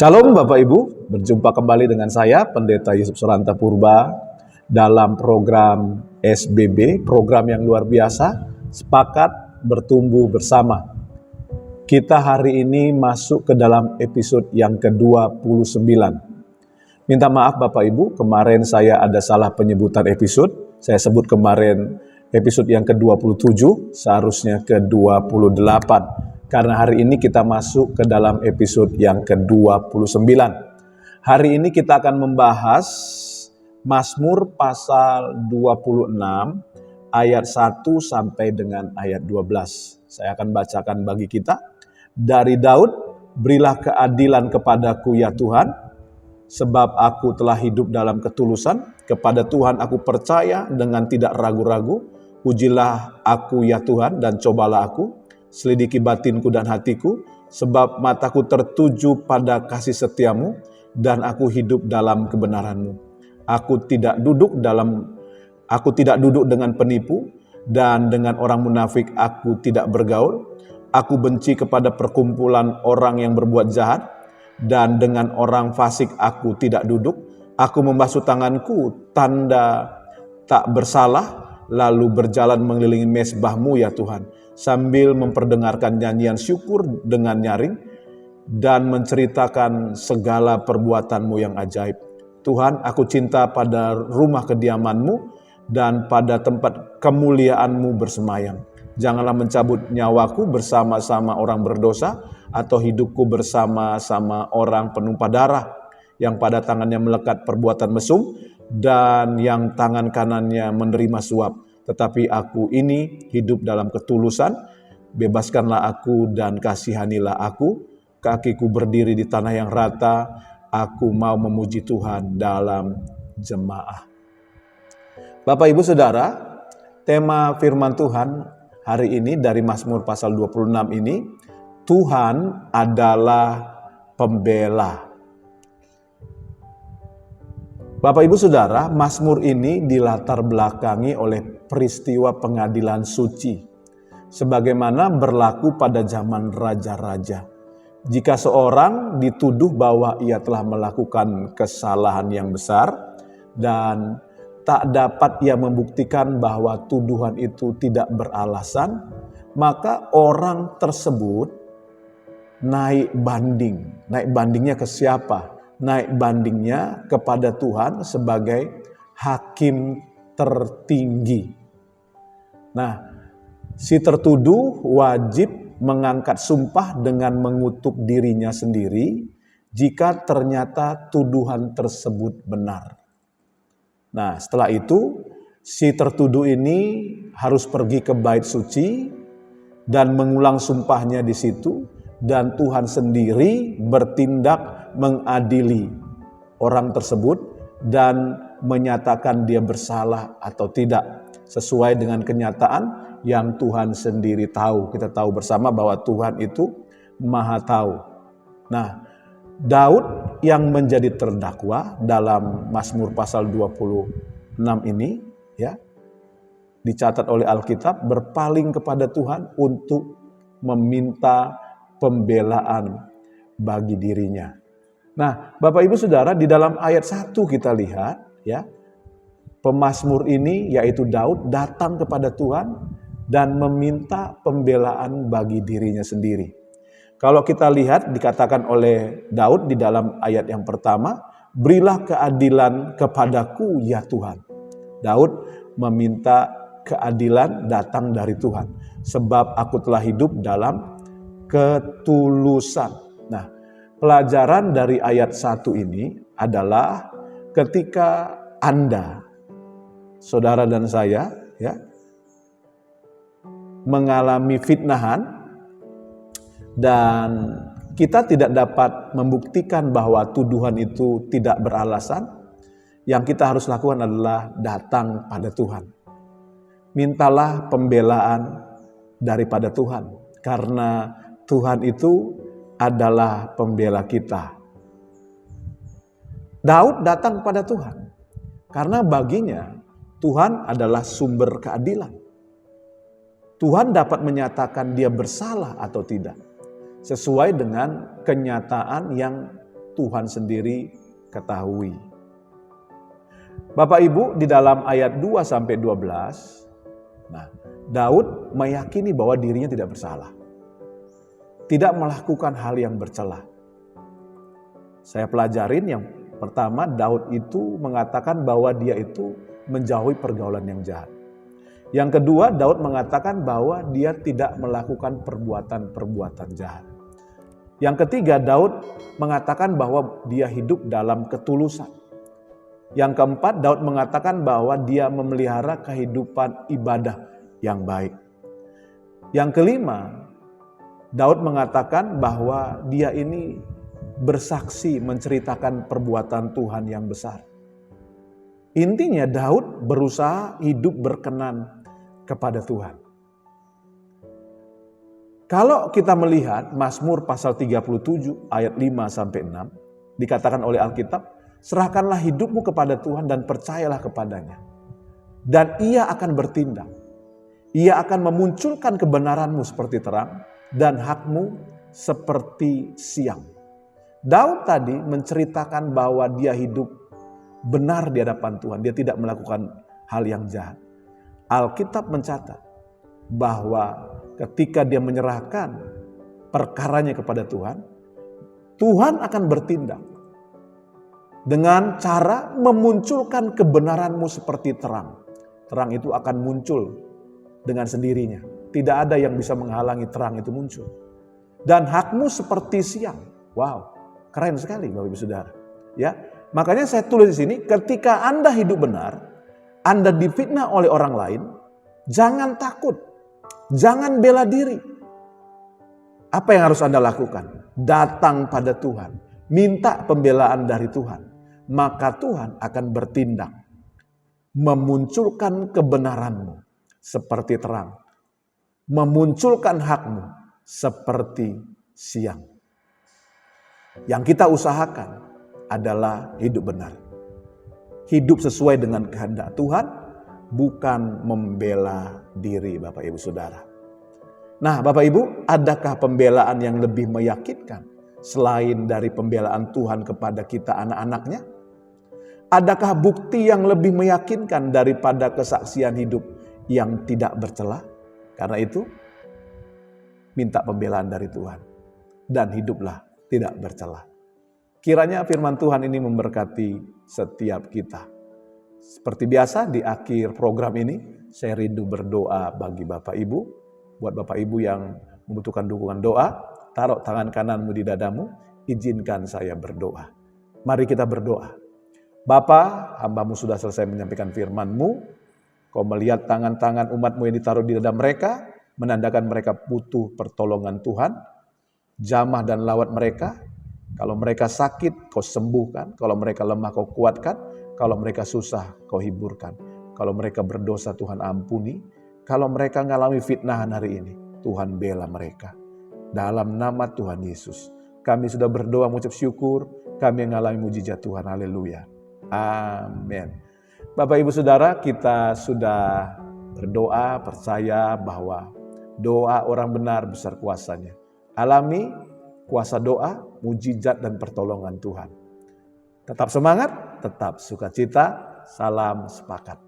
Shalom Bapak Ibu, berjumpa kembali dengan saya Pendeta Yusuf Suranta Purba dalam program SBB, program yang luar biasa, Sepakat Bertumbuh Bersama. Kita hari ini masuk ke dalam episode yang ke-29. Minta maaf Bapak Ibu, kemarin saya ada salah penyebutan episode. Saya sebut kemarin episode yang ke-27, seharusnya ke-28. Karena hari ini kita masuk ke dalam episode yang ke-29. Hari ini kita akan membahas Mazmur pasal 26 ayat 1 sampai dengan ayat 12. Saya akan bacakan bagi kita. Dari Daud, berilah keadilan kepadaku ya Tuhan, sebab aku telah hidup dalam ketulusan. Kepada Tuhan aku percaya dengan tidak ragu-ragu. Ujilah aku ya Tuhan dan cobalah aku. Selidiki batinku dan hatiku, sebab mataku tertuju pada kasih setiamu, dan aku hidup dalam kebenaranmu. Aku tidak duduk dengan penipu, dan dengan orang munafik aku tidak bergaul. Aku benci kepada perkumpulan orang yang berbuat jahat, dan dengan orang fasik aku tidak duduk. Aku membasuh tanganku, tanda tak bersalah, lalu berjalan mengelilingi mezbahmu ya Tuhan, sambil memperdengarkan nyanyian syukur dengan nyaring dan menceritakan segala perbuatanmu yang ajaib. Tuhan, aku cinta pada rumah kediamanmu dan pada tempat kemuliaanmu bersemayam. Janganlah mencabut nyawaku bersama-sama orang berdosa, atau hidupku bersama-sama orang penumpah darah, yang pada tangannya melekat perbuatan mesum dan yang tangan kanannya menerima suap. Tetapi aku ini hidup dalam ketulusan, bebaskanlah aku dan kasihanilah aku. Kakiku berdiri di tanah yang rata, aku mau memuji Tuhan dalam jemaah. Bapak Ibu Saudara, tema firman Tuhan hari ini dari Mazmur pasal 26 ini, Tuhan adalah pembela. Bapak Ibu Saudara, Mazmur ini dilatar belakangi oleh peristiwa pengadilan suci, sebagaimana berlaku pada zaman raja-raja. Jika seorang dituduh bahwa ia telah melakukan kesalahan yang besar dan tak dapat ia membuktikan bahwa tuduhan itu tidak beralasan, maka orang tersebut naik banding. Naik bandingnya ke siapa? Naik bandingnya kepada Tuhan sebagai hakim tertinggi. Nah, si tertuduh wajib mengangkat sumpah dengan mengutuk dirinya sendiri jika ternyata tuduhan tersebut benar. Nah, setelah itu si tertuduh ini harus pergi ke bait suci dan mengulang sumpahnya di situ, dan Tuhan sendiri bertindak mengadili orang tersebut dan menyatakan dia bersalah atau tidak sesuai dengan kenyataan yang Tuhan sendiri tahu. Kita tahu bersama bahwa Tuhan itu Maha tahu. Nah, Daud yang menjadi terdakwa dalam Mazmur pasal 26 ini ya, dicatat oleh Alkitab, berpaling kepada Tuhan untuk meminta pembelaan bagi dirinya. Nah, Bapak Ibu Saudara, di dalam ayat 1 kita lihat ya, pemazmur ini yaitu Daud datang kepada Tuhan dan meminta pembelaan bagi dirinya sendiri. Kalau kita lihat dikatakan oleh Daud di dalam ayat yang pertama, berilah keadilan kepadaku ya Tuhan. Daud meminta keadilan datang dari Tuhan, sebab aku telah hidup dalam ketulusan. Nah, pelajaran dari ayat 1 ini adalah ketika Anda, saudara dan saya ya, mengalami fitnahan dan kita tidak dapat membuktikan bahwa tuduhan itu tidak beralasan, yang kita harus lakukan adalah datang pada Tuhan. Mintalah pembelaan daripada Tuhan, karena Tuhan itu adalah pembela kita. Daud datang pada Tuhan karena baginya Tuhan adalah sumber keadilan. Tuhan dapat menyatakan dia bersalah atau tidak sesuai dengan kenyataan yang Tuhan sendiri ketahui. Bapak Ibu, di dalam ayat 2-12, Daud meyakini bahwa dirinya tidak bersalah. Tidak melakukan hal yang bercela. Saya pelajarin yang pertama, Daud itu mengatakan bahwa dia itu menjauhi pergaulan yang jahat. Yang kedua, Daud mengatakan bahwa dia tidak melakukan perbuatan-perbuatan jahat. Yang ketiga, Daud mengatakan bahwa dia hidup dalam ketulusan. Yang keempat, Daud mengatakan bahwa dia memelihara kehidupan ibadah yang baik. Yang kelima, Daud mengatakan bahwa dia ini bersaksi menceritakan perbuatan Tuhan yang besar. Intinya Daud berusaha hidup berkenan kepada Tuhan. Kalau kita melihat Mazmur pasal 37 ayat 5-6, dikatakan oleh Alkitab, serahkanlah hidupmu kepada Tuhan dan percayalah kepadanya. Dan ia akan bertindak. Ia akan memunculkan kebenaranmu seperti terang dan hakmu seperti siang. Daud tadi menceritakan bahwa dia hidup benar di hadapan Tuhan. Dia tidak melakukan hal yang jahat. Alkitab mencatat bahwa ketika dia menyerahkan perkaranya kepada Tuhan, Tuhan akan bertindak dengan cara memunculkan kebenaranmu seperti terang. Terang itu akan muncul dengan sendirinya. Tidak ada yang bisa menghalangi terang itu muncul. Dan hakmu seperti siang. Wow, keren sekali Bapak Ibu Saudara. Ya, makanya saya tulis di sini, ketika Anda hidup benar, Anda difitnah oleh orang lain, jangan takut, jangan bela diri. Apa yang harus Anda lakukan? Datang pada Tuhan, minta pembelaan dari Tuhan. Maka Tuhan akan bertindak, memunculkan kebenaranmu seperti terang, memunculkan hakmu seperti siang. Yang kita usahakan adalah hidup benar, hidup sesuai dengan kehendak Tuhan, bukan membela diri Bapak Ibu Saudara. Nah Bapak Ibu, adakah pembelaan yang lebih meyakinkan selain dari pembelaan Tuhan kepada kita anak-anaknya? Adakah bukti yang lebih meyakinkan daripada kesaksian hidup yang tidak bercela? Karena itu, minta pembelaan dari Tuhan dan hiduplah tidak bercela. Kiranya firman Tuhan ini memberkati setiap kita. Seperti biasa di akhir program ini, saya rindu berdoa bagi Bapak Ibu. Buat Bapak Ibu yang membutuhkan dukungan doa, taruh tangan kananmu di dadamu, izinkan saya berdoa. Mari kita berdoa. Bapa, hamba-Mu sudah selesai menyampaikan firman-Mu. Kau melihat tangan-tangan umat-Mu yang ditaruh di dada mereka, menandakan mereka butuh pertolongan Tuhan. Jamah dan lawat mereka. Kalau mereka sakit, Kau sembuhkan. Kalau mereka lemah, Kau kuatkan. Kalau mereka susah, Kau hiburkan. Kalau mereka berdosa, Tuhan ampuni. Kalau mereka mengalami fitnahan hari ini, Tuhan bela mereka. Dalam nama Tuhan Yesus, kami sudah berdoa mengucap syukur. Kami mengalami mujizat Tuhan. Haleluya. Amin. Bapak Ibu Saudara, kita sudah berdoa, percaya bahwa doa orang benar besar kuasanya. Alami kuasa doa, mujizat dan pertolongan Tuhan. Tetap semangat, tetap sukacita, salam sepakat.